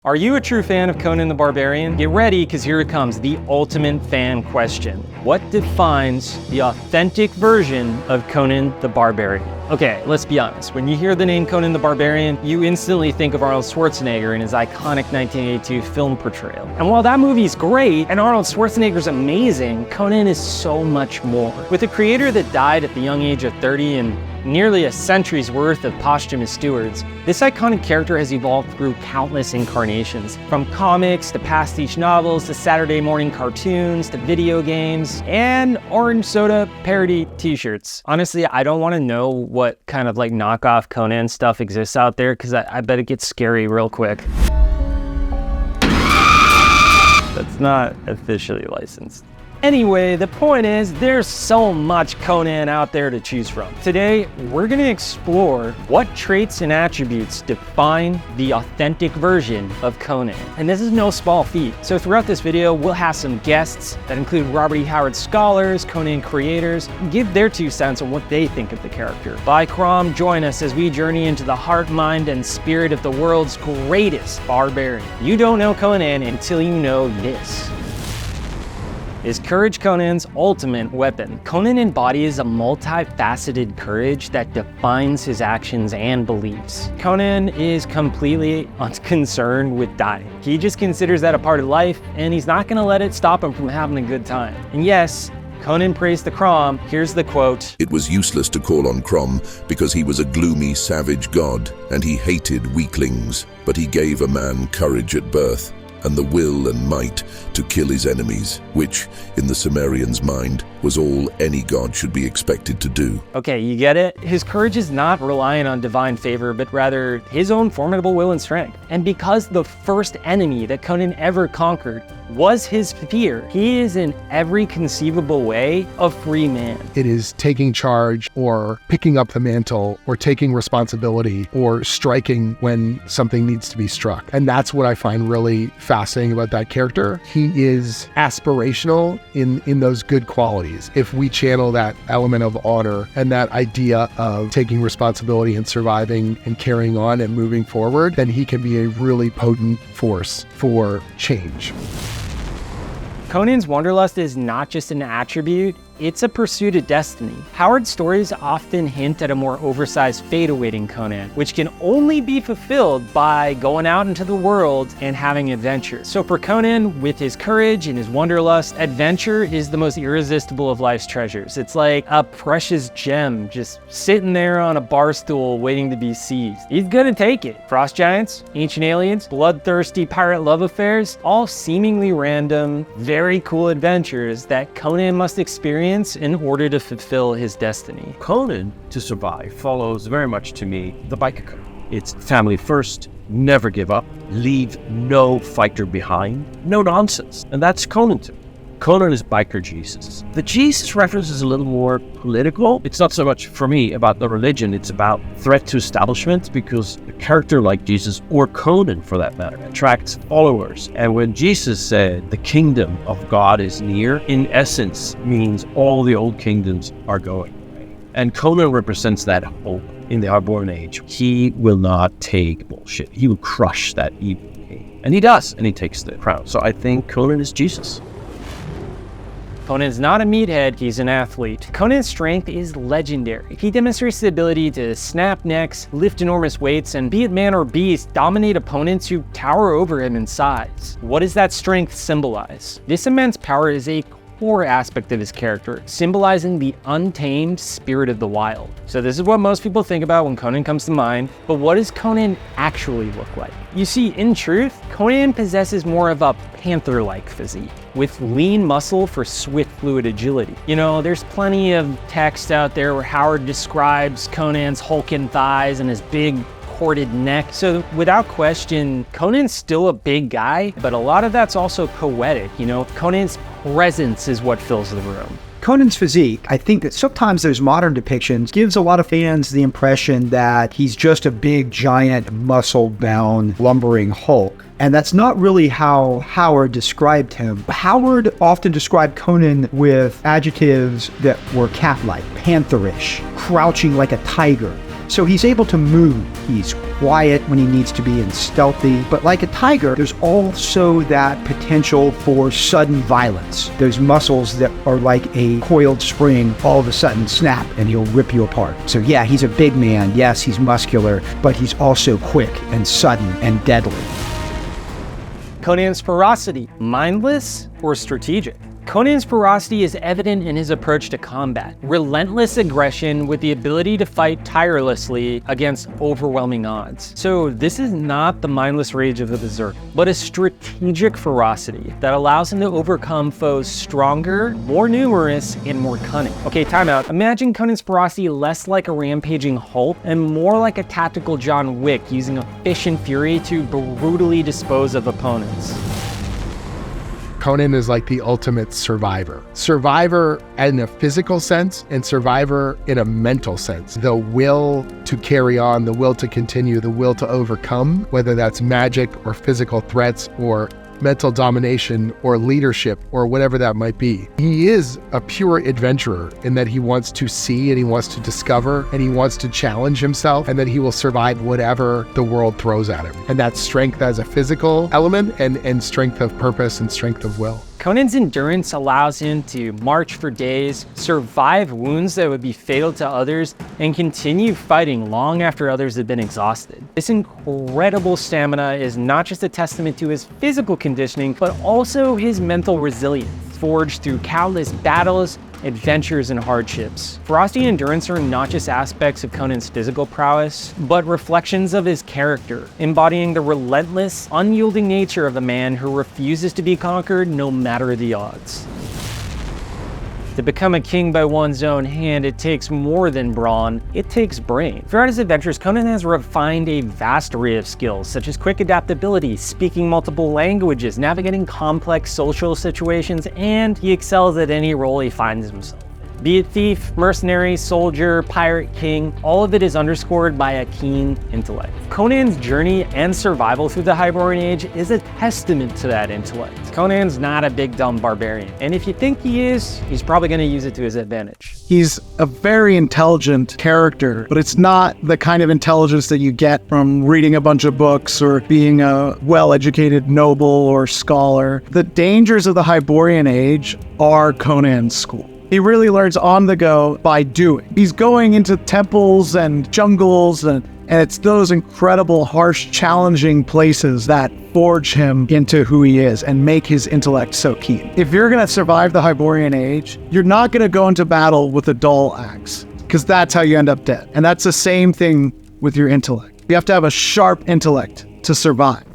Are you a true fan of Conan the Barbarian? Get ready, because here it comes, the ultimate fan question. What defines the authentic version of Conan the Barbarian? Okay, let's be honest. When you hear the name Conan the Barbarian, you instantly think of Arnold Schwarzenegger and his iconic 1982 film portrayal. And while that movie is great, and Arnold Schwarzenegger's amazing, Conan is so much more. With a creator that died at the young age of 30 and nearly a century's worth of posthumous stewards, this iconic character has evolved through countless incarnations, from comics to pastiche novels to Saturday morning cartoons to video games and orange soda parody t-shirts. Honestly, I don't want to know what kind of like knockoff Conan stuff exists out there, because I bet it gets scary real quick. That's not officially licensed. Anyway, the point is, there's so much Conan out there to choose from. Today, we're gonna explore what traits and attributes define the authentic version of Conan. And this is no small feat. So throughout this video, we'll have some guests that include Robert E. Howard scholars, Conan creators, give their 2 cents on what they think of the character. By Crom, join us as we journey into the heart, mind, and spirit of the world's greatest barbarian. You don't know Conan until you know this. Is courage Conan's ultimate weapon? Conan embodies a multifaceted courage that defines his actions and beliefs. Conan is completely unconcerned with dying. He just considers that a part of life, and he's not gonna let it stop him from having a good time. And yes, Conan praised the Crom. Here's the quote. It was useless to call on Crom because he was a gloomy, savage god, and he hated weaklings. But he gave a man courage at birth, and the will and might to kill his enemies, which, in the Sumerian's mind, was all any god should be expected to do. Okay, you get it? His courage is not reliant on divine favor, but rather his own formidable will and strength. And because the first enemy that Conan ever conquered was his fear, he is in every conceivable way a free man. It is taking charge, or picking up the mantle, or taking responsibility, or striking when something needs to be struck. And that's what I find really fascinating about that character. He is aspirational in those good qualities. If we channel that element of honor and that idea of taking responsibility and surviving and carrying on and moving forward, then he can be a really potent force for change. Conan's Wanderlust is not just an attribute, it's a pursuit of destiny. Howard's stories often hint at a more oversized fate awaiting Conan, which can only be fulfilled by going out into the world and having adventures. So for Conan, with his courage and his Wanderlust, adventure is the most irresistible of life's treasures. It's like a precious gem just sitting there on a bar stool waiting to be seized. He's gonna take it. Frost giants, ancient aliens, bloodthirsty pirate love affairs, all seemingly random, very cool adventures that Conan must experience in order to fulfill his destiny. Conan, to survive, follows very much to me the biker code. It's family first, never give up, leave no fighter behind, no nonsense. And that's Conan to me. Conan is biker Jesus. The Jesus reference is a little more political. It's not so much, for me, about the religion. It's about threat to establishment, because a character like Jesus, or Conan for that matter, attracts followers. And when Jesus said the kingdom of God is near, in essence means all the old kingdoms are going away. And Conan represents that hope in the Hyborian age. He will not take bullshit. He will crush that evil king. And he does, and he takes the crown. So I think Conan is Jesus. Conan's not a meathead, he's an athlete. Conan's strength is legendary. He demonstrates the ability to snap necks, lift enormous weights, and be it man or beast, dominate opponents who tower over him in size. What does that strength symbolize? This immense power is a core aspect of his character, symbolizing the untamed spirit of the wild. So this is what most people think about when Conan comes to mind, but what does Conan actually look like? You see, in truth, Conan possesses more of a panther-like physique, with lean muscle for swift, fluid agility. You know, there's plenty of text out there where Howard describes Conan's hulking thighs and his big corded neck. So without question, Conan's still a big guy, but a lot of that's also poetic, you know? Conan's presence is what fills the room. Conan's physique, I think that sometimes those modern depictions gives a lot of fans the impression that he's just a big, giant, muscle-bound, lumbering Hulk. And that's not really how Howard described him. Howard often described Conan with adjectives that were cat-like, pantherish, crouching like a tiger, So he's able to move. He's quiet when he needs to be and stealthy. But like a tiger, there's also that potential for sudden violence. Those muscles that are like a coiled spring all of a sudden snap and he'll rip you apart. So yeah, he's a big man. Yes, he's muscular, but he's also quick and sudden and deadly. Conan's ferocity, mindless or strategic? Conan's ferocity is evident in his approach to combat. Relentless aggression with the ability to fight tirelessly against overwhelming odds. So this is not the mindless rage of the berserker, but a strategic ferocity that allows him to overcome foes stronger, more numerous, and more cunning. Okay, time out. Imagine Conan's ferocity less like a rampaging Hulk and more like a tactical John Wick using efficient fury to brutally dispose of opponents. Conan is like the ultimate survivor. Survivor in a physical sense and survivor in a mental sense. The will to carry on, the will to continue, the will to overcome, whether that's magic or physical threats or mental domination or leadership or whatever that might be. He is a pure adventurer in that he wants to see and he wants to discover and he wants to challenge himself and that he will survive whatever the world throws at him. And that's strength as a physical element and strength of purpose and strength of will. Conan's endurance allows him to march for days, survive wounds that would be fatal to others, and continue fighting long after others have been exhausted. This incredible stamina is not just a testament to his physical conditioning, but also his mental resilience, forged through countless battles, adventures, and hardships. Ferocity and endurance are not just aspects of Conan's physical prowess, but reflections of his character, embodying the relentless, unyielding nature of a man who refuses to be conquered no matter the odds. To become a king by one's own hand, it takes more than brawn, it takes brain. Throughout his adventures, Conan has refined a vast array of skills, such as quick adaptability, speaking multiple languages, navigating complex social situations, and he excels at any role he finds himself in. Be it thief, mercenary, soldier, pirate, king, all of it is underscored by a keen intellect. Conan's journey and survival through the Hyborian Age is a testament to that intellect. Conan's not a big dumb barbarian, and if you think he is, he's probably going to use it to his advantage. He's a very intelligent character, but it's not the kind of intelligence that you get from reading a bunch of books or being a well-educated noble or scholar. The dangers of the Hyborian Age are Conan's school. He really learns on the go by doing. He's going into temples and jungles and it's those incredible, harsh, challenging places that forge him into who he is and make his intellect so keen. If you're gonna survive the Hyborian Age, you're not gonna go into battle with a dull axe, because that's how you end up dead. And that's the same thing with your intellect. You have to have a sharp intellect to survive.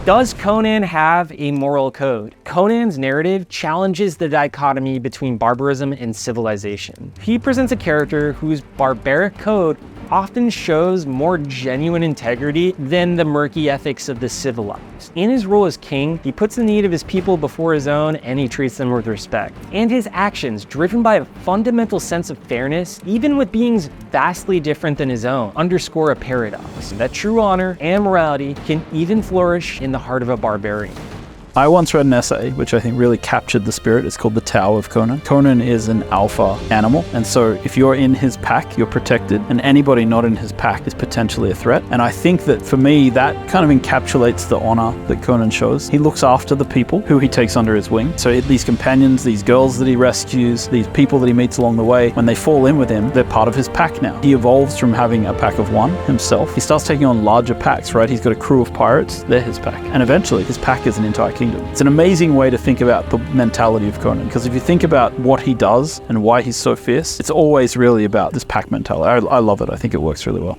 Does Conan have a moral code? Conan's narrative challenges the dichotomy between barbarism and civilization. He presents a character whose barbaric code often shows more genuine integrity than the murky ethics of the civilized. In his role as king, he puts the need of his people before his own and he treats them with respect. And his actions, driven by a fundamental sense of fairness, even with beings vastly different than his own, underscore a paradox that true honor and morality can even flourish in the heart of a barbarian. I once read an essay which I think really captured the spirit. It's called The Tao of Conan. Conan is an alpha animal, and so if you're in his pack, you're protected, and anybody not in his pack is potentially a threat. And I think that for me, that kind of encapsulates the honor that Conan shows. He looks after the people who he takes under his wing. So these companions, these girls that he rescues, these people that he meets along the way, when they fall in with him, they're part of his pack now. He evolves from having a pack of one himself. He starts taking on larger packs, right? He's got a crew of pirates, they're his pack. And eventually, his pack is an entire kingdom. It's an amazing way to think about the mentality of Conan, because if you think about what he does and why he's so fierce, it's always really about this pack mentality. I love it. I think it works really well.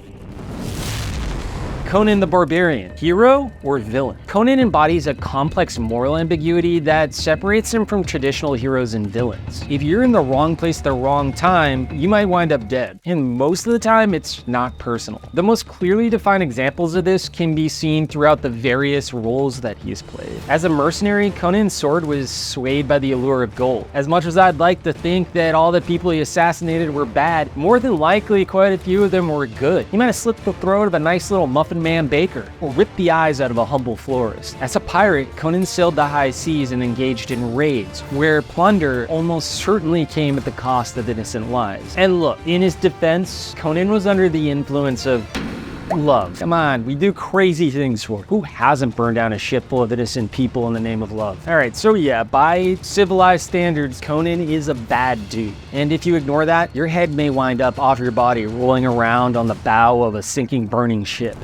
Conan the Barbarian, hero or villain? Conan embodies a complex moral ambiguity that separates him from traditional heroes and villains. If you're in the wrong place at the wrong time, you might wind up dead. And most of the time, it's not personal. The most clearly defined examples of this can be seen throughout the various roles that he's played. As a mercenary, Conan's sword was swayed by the allure of gold. As much as I'd like to think that all the people he assassinated were bad, more than likely quite a few of them were good. He might have slit the throat of a nice little muffin one-man baker or ripped the eyes out of a humble florist. As a pirate, Conan sailed the high seas and engaged in raids, where plunder almost certainly came at the cost of innocent lives. And look, in his defense, Conan was under the influence of love. Come on, we do crazy things for it. Who hasn't burned down a ship full of innocent people in the name of love? Alright, so yeah, by civilized standards, Conan is a bad dude. And if you ignore that, your head may wind up off your body rolling around on the bow of a sinking, burning ship.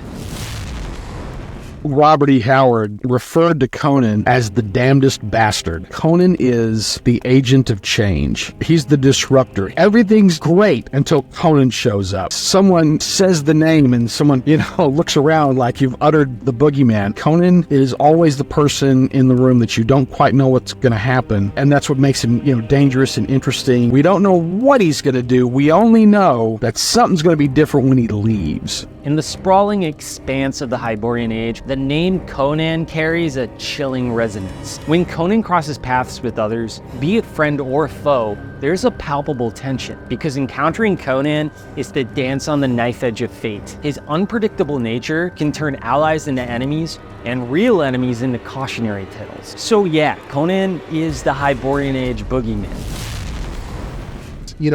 Robert E. Howard referred to Conan as the damnedest bastard. Conan is the agent of change. He's the disruptor. Everything's great until Conan shows up. Someone says the name and someone, looks around like you've uttered the boogeyman. Conan is always the person in the room that you don't quite know what's going to happen. And that's what makes him, dangerous and interesting. We don't know what he's going to do. We only know that something's going to be different when he leaves. In the sprawling expanse of the Hyborian Age, the name Conan carries a chilling resonance. When Conan crosses paths with others, be it friend or foe, there's a palpable tension, because encountering Conan is the dance on the knife edge of fate. His unpredictable nature can turn allies into enemies, and real enemies into cautionary tales. So yeah, Conan is the Hyborian Age boogeyman.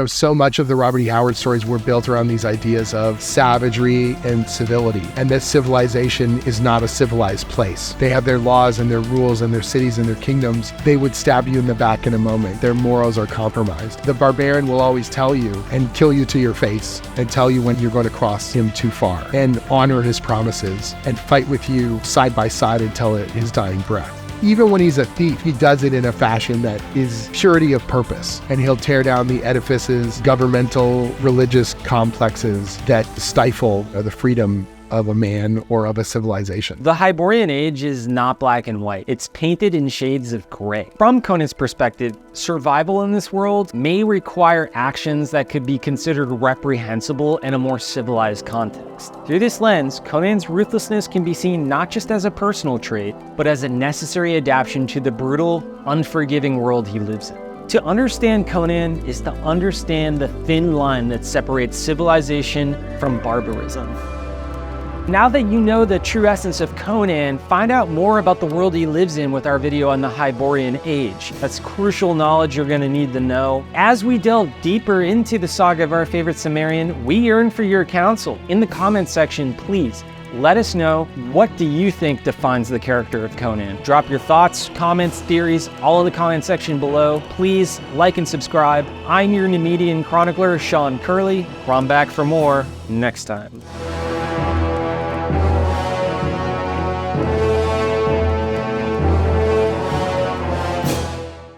So much of the Robert E. Howard stories were built around these ideas of savagery and civility, and that civilization is not a civilized place. They have their laws and their rules and their cities and their kingdoms. They would stab you in the back in a moment. Their morals are compromised. The barbarian will always tell you and kill you to your face and tell you when you're going to cross him too far, and honor his promises and fight with you side by side until his dying breath. Even when he's a thief, he does it in a fashion that is purity of purpose, and he'll tear down the edifices, governmental, religious complexes that stifle the freedom of a man or of a civilization. The Hyborian Age is not black and white. It's painted in shades of gray. From Conan's perspective, survival in this world may require actions that could be considered reprehensible in a more civilized context. Through this lens, Conan's ruthlessness can be seen not just as a personal trait, but as a necessary adaptation to the brutal, unforgiving world he lives in. To understand Conan is to understand the thin line that separates civilization from barbarism. Now that you know the true essence of Conan, find out more about the world he lives in with our video on the Hyborian Age. That's crucial knowledge you're going to need to know. As we delve deeper into the saga of our favorite Cimmerian, we yearn for your counsel. In the comments section, please let us know, what do you think defines the character of Conan? Drop your thoughts, comments, theories, all in the comment section below. Please like and subscribe. I'm your Nemedian chronicler, Sean Curley. I'm back for more next time.